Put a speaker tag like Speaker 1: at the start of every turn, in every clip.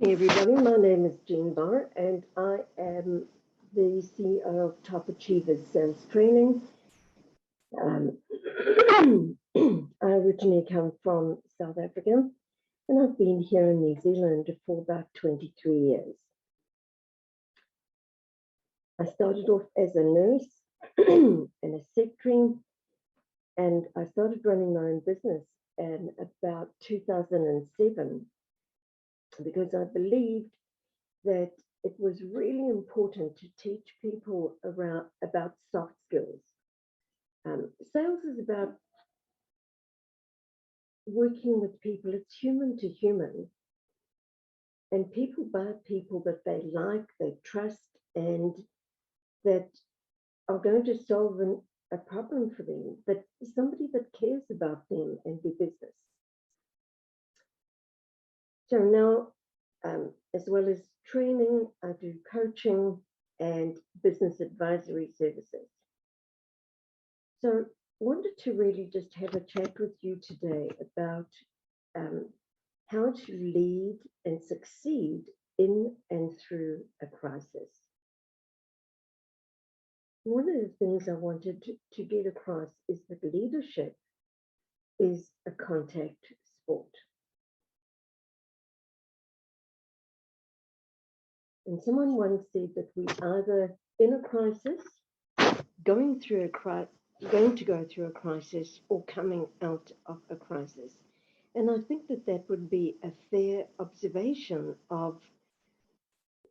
Speaker 1: Hey everybody, my name is Jean Barr and I am the CEO of Top Achievers Sales Training. Um, I originally come from South Africa and I've been here in New Zealand for about 23 years. I started off as a nurse and a secretary, and I started running my own business in about 2007 because I believed that it was really important to teach people about soft skills. Sales is about working with people. It's human to human, and people buy people that they like, they trust, and that are going to solve a problem for them. That somebody that cares about them and their business. So now, as well as training, I do coaching and business advisory services. So wanted to really just have a chat with you today about how to lead and succeed in and through a crisis. One of the things I wanted to get across is that leadership is a contact sport. And someone once said that we either in a crisis, going to go through a crisis, or coming out of a crisis. And I think that that would be a fair observation of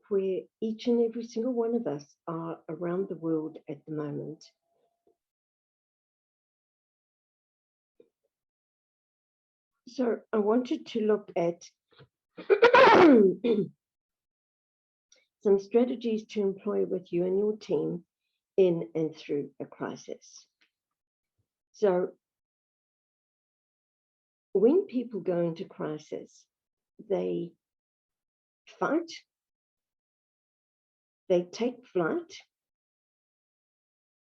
Speaker 1: where each and every single one of us are around the world at the moment. So I wanted to look at some strategies to employ with you and your team in and through a crisis. So when people go into crisis, they fight, they take flight,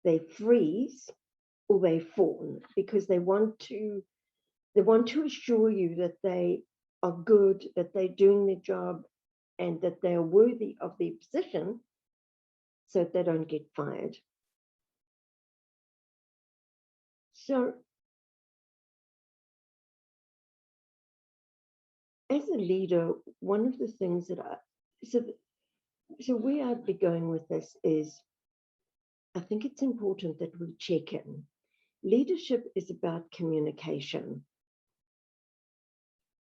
Speaker 1: they freeze, or they fawn because they want to assure you that they are good, that they're doing their job, and that they are worthy of their position so that they don't get fired. So as a leader, one of the things that so where I'd be going with this is, I think it's important that we check in. Leadership is about communication.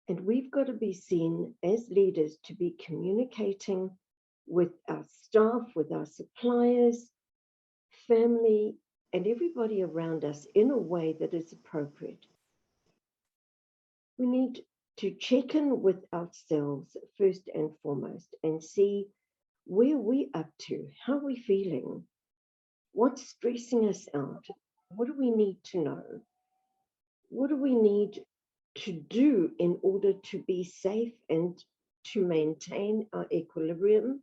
Speaker 1: And we've got to be seen as leaders to be communicating with our staff, with our suppliers, family, and everybody around us in a way that is appropriate. We need to check in with ourselves first and foremost and see where we're up to, how we're feeling, what's stressing us out, what do we need to know, what do we need to do in order to be safe and to maintain our equilibrium,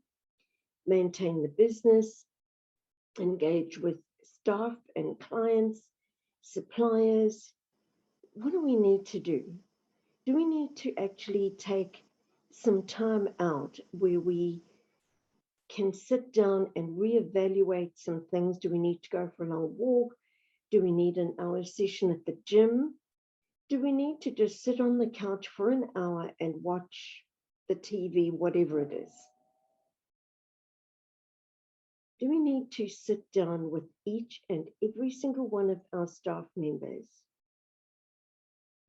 Speaker 1: maintain the business, engage with staff and clients, suppliers. What do we need to do? Do we need to actually take some time out where we can sit down and reevaluate some things? Do we need to go for a long walk? Do we need an hour session at the gym? Do we need to just sit on the couch for an hour and watch the TV, whatever it is? Do we need to sit down with each and every single one of our staff members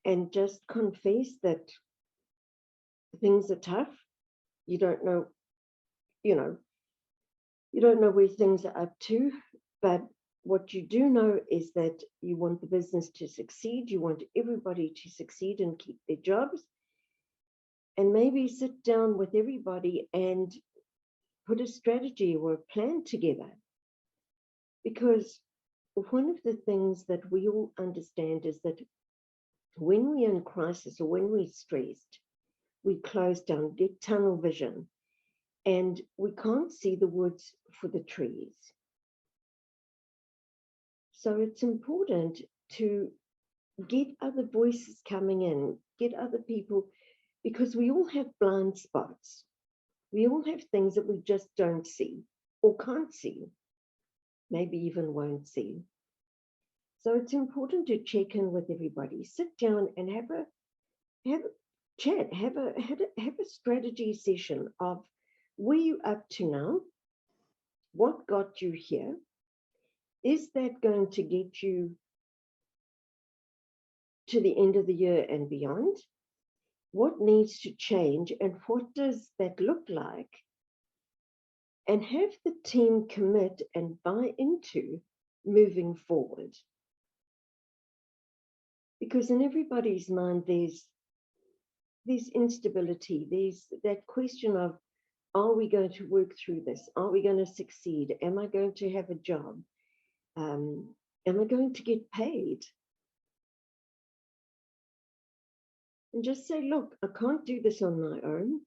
Speaker 1: and just confess that things are tough? You don't know where things are up to, but what you do know is that you want the business to succeed. You want everybody to succeed and keep their jobs. And maybe sit down with everybody and put a strategy or a plan together. Because one of the things that we all understand is that when we're in crisis or when we're stressed, we close down, get tunnel vision, and we can't see the woods for the trees. So it's important to get other voices coming in, get other people because we all have blind spots. We all have things that we just don't see or can't see, maybe even won't see. So it's important to check in with everybody, sit down and have a chat, have a strategy session of where you up to now, what got you here, is that going to get you to the end of the year and beyond? What needs to change and what does that look like? And have the team commit and buy into moving forward. Because in everybody's mind, there's instability, there's that question of, are we going to work through this? Are we going to succeed? Am I going to have a job? Am I going to get paid? And just say, look, I can't do this on my own.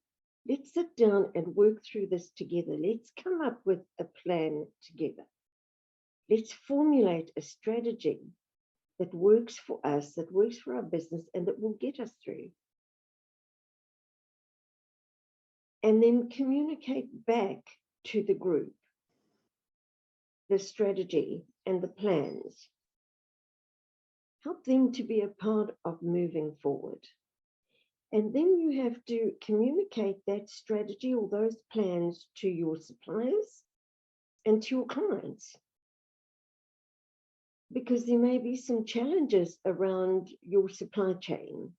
Speaker 1: Let's sit down and work through this together. Let's come up with a plan together. Let's formulate a strategy that works for us, that works for our business, and that will get us through. And then communicate back to the group the strategy and the plans. Help them to be a part of moving forward. And then you have to communicate that strategy or those plans to your suppliers and to your clients. Because there may be some challenges around your supply chain.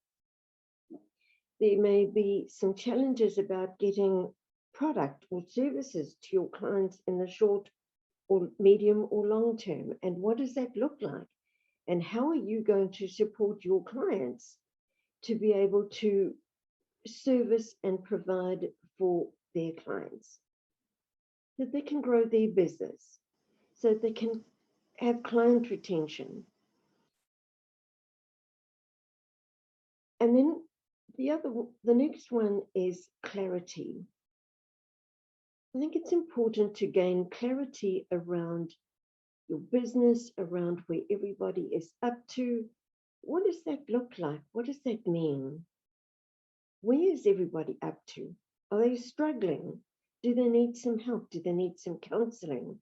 Speaker 1: There may be some challenges about getting product or services to your clients in the short or medium or long term. And what does that look like? And how are you going to support your clients to be able to service and provide for their clients, that they can grow their business, so they can have client retention. And then the next one is clarity. I think it's important to gain clarity around your business, around where everybody is up to. What does that look like? What does that mean? Where is everybody up to? Are they struggling? Do they need some help? Do they need some counseling?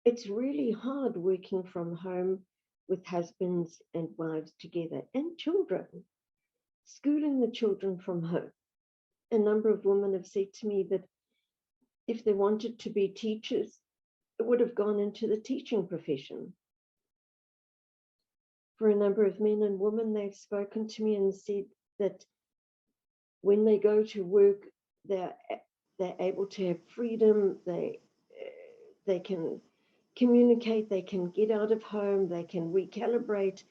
Speaker 1: It's really hard working from home with husbands and wives together and children, schooling the children from home. A number of women have said to me that if they wanted to be teachers, it would have gone into the teaching profession. For a number of men and women, they've spoken to me and said that when they go to work, they're able to have freedom. They can communicate, they can get out of home, they can recalibrate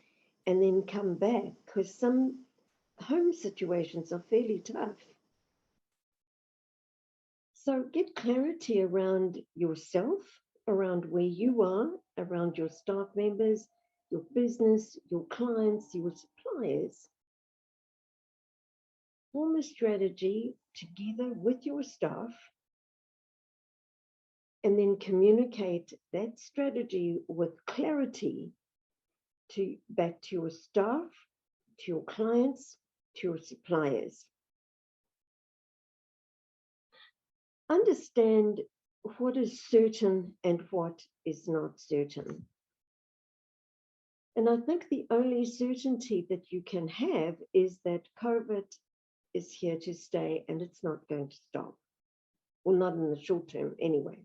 Speaker 1: and then come back, because some home situations are fairly tough. So get clarity around yourself, around where you are, around your staff members, your business, your clients, your suppliers. Form a strategy together with your staff and then communicate that strategy with clarity back to your staff, to your clients, to your suppliers. Understand what is certain and what is not certain. And I think the only certainty that you can have is that COVID is here to stay and it's not going to stop. Well, not in the short term anyway.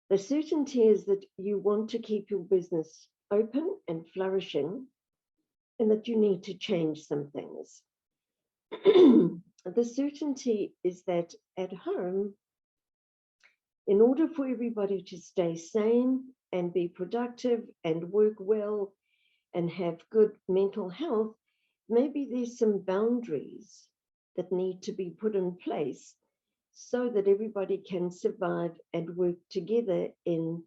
Speaker 1: The certainty is that you want to keep your business open and flourishing, and that you need to change some things. The certainty is that at home, in order for everybody to stay sane and be productive and work well and have good mental health, maybe there's some boundaries that need to be put in place so that everybody can survive and work together in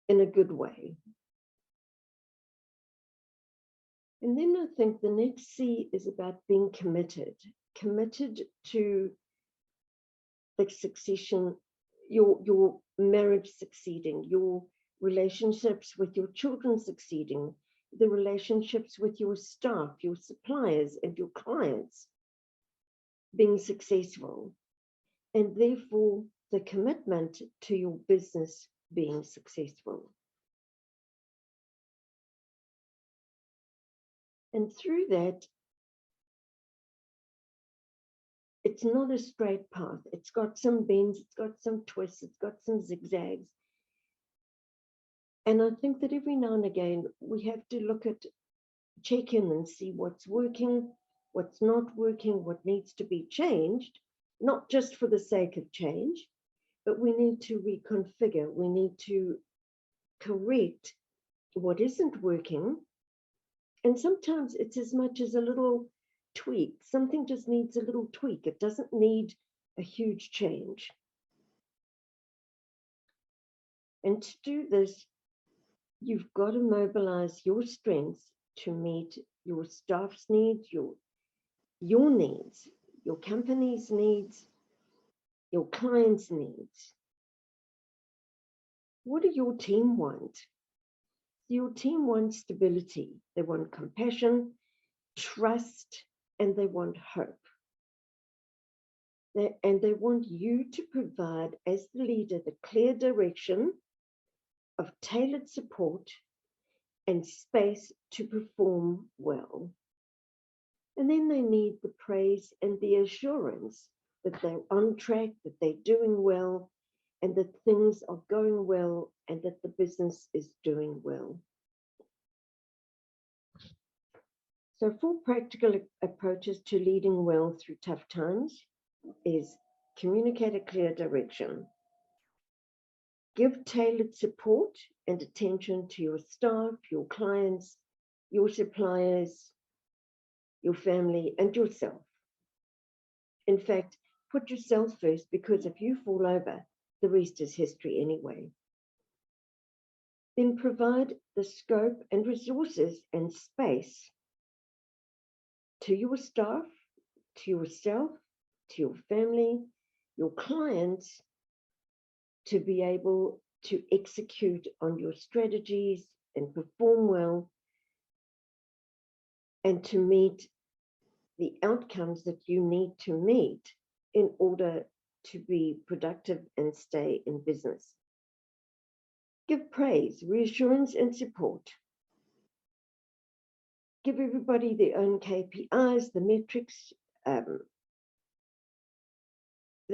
Speaker 1: a good way. And then I think the next C is about being committed to the succession, your marriage succeeding, your relationships with your children succeeding, the relationships with your staff, your suppliers, and your clients being successful, and therefore the commitment to your business being successful. And through that, it's not a straight path. It's got some bends, it's got some twists, it's got some zigzags. And I think that every now and again, we have to look at, check in and see what's working, what's not working, what needs to be changed, not just for the sake of change, but we need to reconfigure, we need to correct what isn't working. And sometimes it's as much as a little tweak. Something just needs a little tweak. It doesn't need a huge change. And to do this, you've got to mobilize your strengths to meet your staff's needs, your needs, your company's needs, your clients' needs. What do your team want? Your team wants stability. They want compassion, trust, and they want hope. And they want you to provide, as the leader, the clear direction of tailored support and space to perform well. And then they need the praise and the assurance that they're on track, that they're doing well, and that things are going well, and that the business is doing well. So 4 practical approaches to leading well through tough times is communicate a clear direction, give tailored support and attention to your staff, your clients, your suppliers, your family, and yourself. In fact, put yourself first, because if you fall over, the rest is history anyway. Then provide the scope and resources and space to your staff, to yourself, to your family, your clients, to be able to execute on your strategies and perform well, and to meet the outcomes that you need to meet in order to be productive and stay in business. Give praise, reassurance, and support. Give everybody their own KPIs, the metrics, the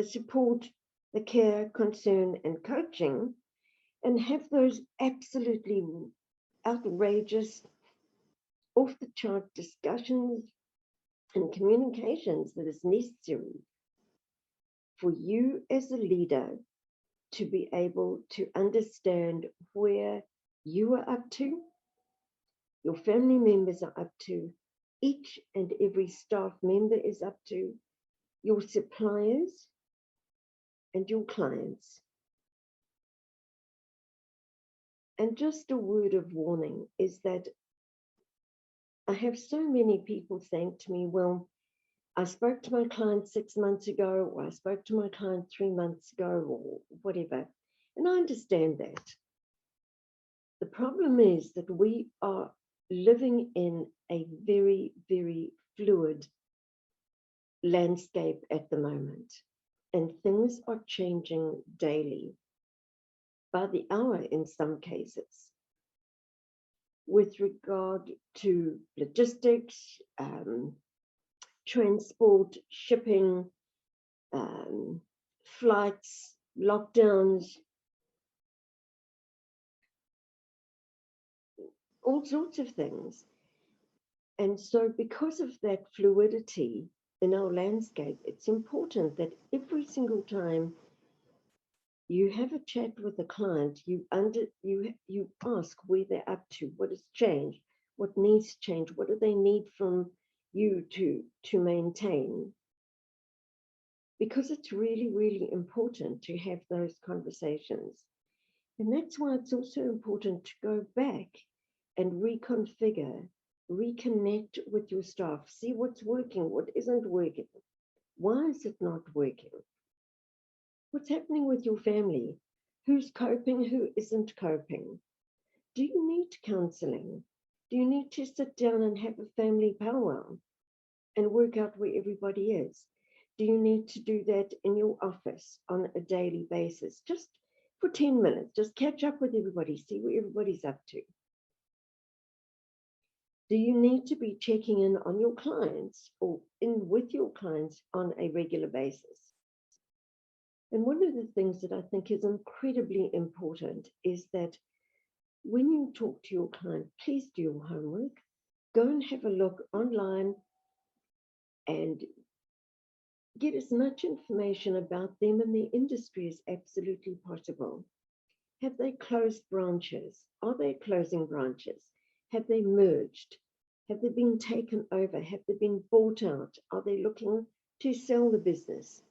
Speaker 1: support, the care, concern, and coaching, and have those absolutely outrageous, off-the-chart discussions and communications that is necessary for you as a leader to be able to understand where you are up to, your family members are up to, each and every staff member is up to, your suppliers and your clients. And just a word of warning is that I have so many people saying to me, well, I spoke to my client 6 months ago, or I spoke to my client 3 months ago, or whatever. And I understand that. The problem is that we are living in a very, very fluid landscape at the moment, and things are changing daily, by the hour in some cases, with regard to logistics, transport, shipping, flights, lockdowns, all sorts of things. And so because of that fluidity in our landscape, it's important that every single time you have a chat with a client, you ask where they're up to, what has changed, what needs to change, what do they need from you to maintain. Because it's really, really important to have those conversations. And that's why it's also important to go back and reconfigure, reconnect with your staff, see what's working, what isn't working. Why is it not working? What's happening with your family? Who's coping, who isn't coping? Do you need counseling? Do you need to sit down and have a family powwow and work out where everybody is? Do you need to do that in your office on a daily basis? Just for 10 minutes, just catch up with everybody, see what everybody's up to. Do you need to be checking in on your clients or in with your clients on a regular basis? And one of the things that I think is incredibly important is that when you talk to your client, please do your homework. Go and have a look online and get as much information about them and their industry as absolutely possible. Have they closed branches? Are they closing branches? Have they merged? Have they been taken over? Have they been bought out? Are they looking to sell the business?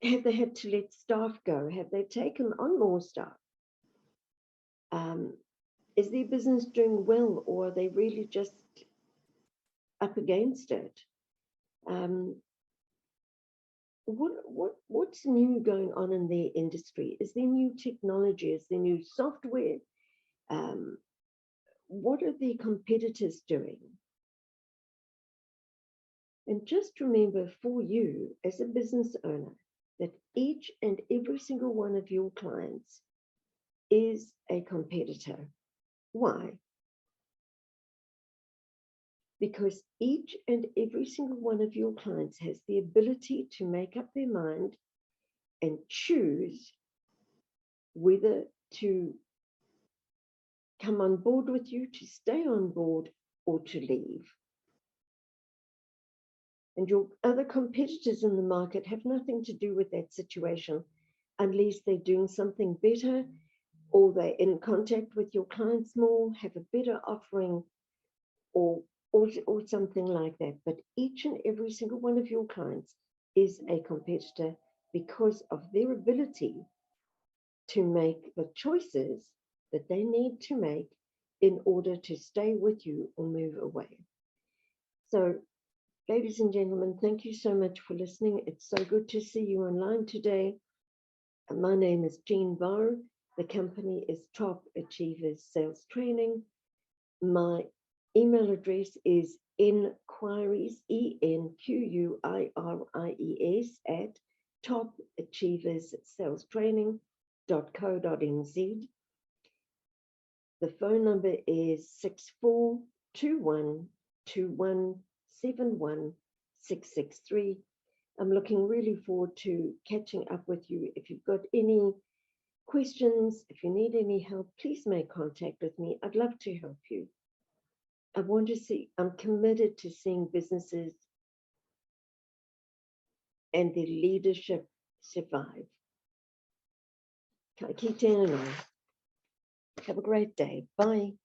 Speaker 1: Have they had to let staff go? Have they taken on more staff? Is their business doing well, or are they really just up against it? What's new going on in their industry? Is there new technology? Is there new software? What are their competitors doing? And just remember for you as a business owner that each and every single one of your clients is a competitor. Why? Because each and every single one of your clients has the ability to make up their mind and choose whether to come on board with you, to stay on board, or to leave. And your other competitors in the market have nothing to do with that situation unless they're doing something better, or they're in contact with your clients more, have a better offering, or something like that. But each and every single one of your clients is a competitor because of their ability to make the choices that they need to make in order to stay with you or move away. So, ladies and gentlemen, thank you so much for listening. It's so good to see you online today. My name is Jean Barr. The company is Top Achievers Sales Training. My email address is enquiries, ENQUIRIES at topachieversalstraining.co.nz. The phone number is 642121716663. I'm looking really forward to catching up with you. If you've got any questions, if you need any help, please make contact with me. I'd love to help you. I'm committed to seeing businesses and their leadership survive. Ka kite anō. Have a great day. Bye.